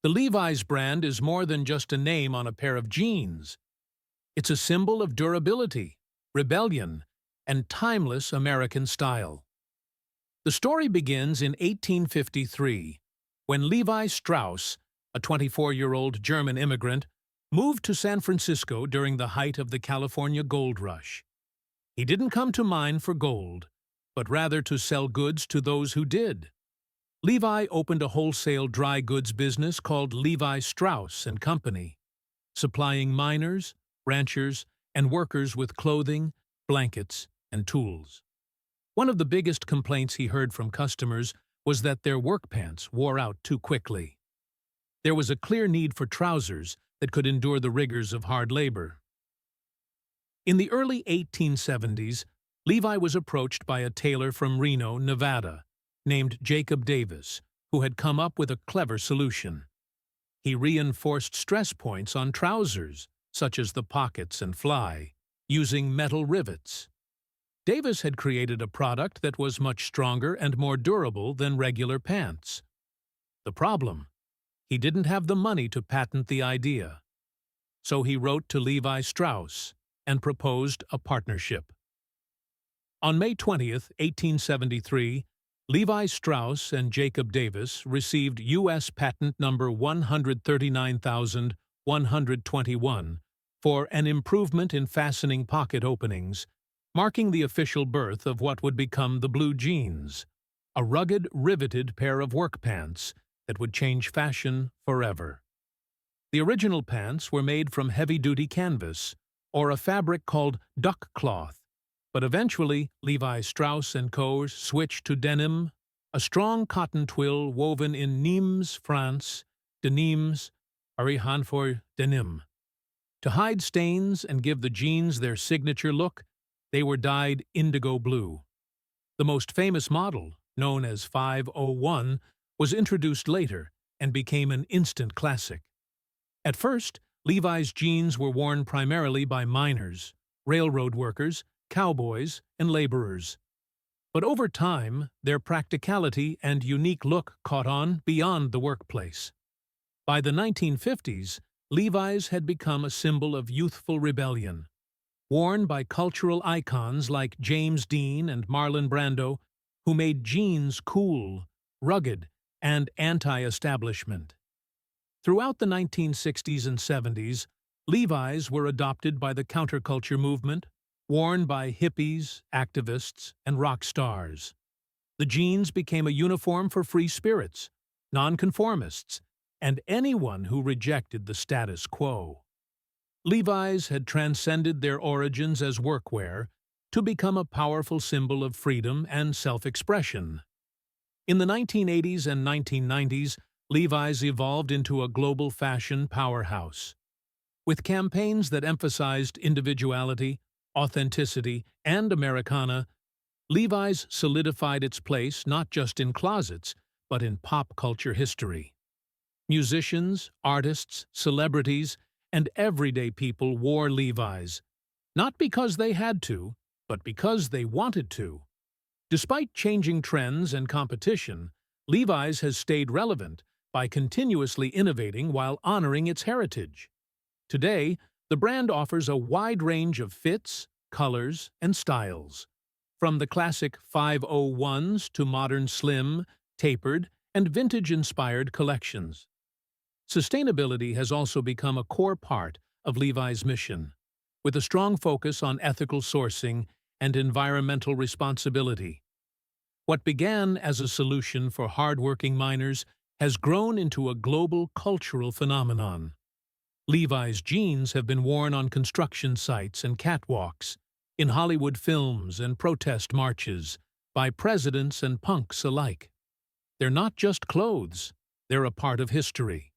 The Levi's brand is more than just a name on a pair of jeans. It's a symbol of durability, rebellion, and timeless American style. The story begins in 1853, when Levi Strauss, a 24-year-old German immigrant, moved to San Francisco during the height of the California gold rush. He didn't come to mine for gold, but rather to sell goods to those who did. Levi opened a wholesale dry goods business called Levi Strauss Company, supplying miners, ranchers, and workers with clothing, blankets, and tools. One of the biggest complaints he heard from customers was that their work pants wore out too quickly. There was a clear need for trousers that could endure the rigors of hard labor. In the early 1870s, Levi was approached by a tailor from Reno, Nevada, named Jacob Davis, who had come up with a clever solution. He reinforced stress points on trousers, such as the pockets and fly, using metal rivets. Davis had created a product that was much stronger and more durable than regular pants. The problem? He didn't have the money to patent the idea. So he wrote to Levi Strauss and proposed a partnership. On May 20, 1873, Levi Strauss and Jacob Davis received U.S. Patent Number 139,121 for an improvement in fastening pocket openings, marking the official birth of what would become the blue jeans, a rugged, riveted pair of work pants that would change fashion forever. The original pants were made from heavy-duty canvas, or a fabric called duck cloth, but eventually Levi Strauss Co. switched to denim, a strong cotton twill woven in Nimes, France, denims, origine for denim. To hide stains and give the jeans their signature look, they were dyed indigo blue. The most famous model, known as 501, was introduced later and became an instant classic. At first, Levi's jeans were worn primarily by miners, railroad workers, cowboys, and laborers. But over time, their practicality and unique look caught on beyond the workplace. By the 1950s, Levi's had become a symbol of youthful rebellion, worn by cultural icons like James Dean and Marlon Brando, who made jeans cool, rugged, and anti-establishment. Throughout the 1960s and 70s, Levi's were adopted by the counterculture movement, worn by hippies, activists, and rock stars. The jeans became a uniform for free spirits, nonconformists, and anyone who rejected the status quo. Levi's had transcended their origins as workwear to become a powerful symbol of freedom and self-expression. In the 1980s and 1990s, Levi's evolved into a global fashion powerhouse. With campaigns that emphasized individuality, authenticity, and Americana, Levi's solidified its place not just in closets, but in pop culture history. Musicians, artists, celebrities, and everyday people wore Levi's, not because they had to, but because they wanted to. Despite changing trends and competition, Levi's has stayed relevant by continuously innovating while honoring its heritage. Today, the brand offers a wide range of fits, colors, and styles, from the classic 501s to modern slim, tapered, and vintage-inspired collections. Sustainability has also become a core part of Levi's mission, with a strong focus on ethical sourcing and environmental responsibility. What began as a solution for hardworking miners has grown into a global cultural phenomenon. Levi's jeans have been worn on construction sites and catwalks, in Hollywood films and protest marches, by presidents and punks alike. They're not just clothes, they're a part of history.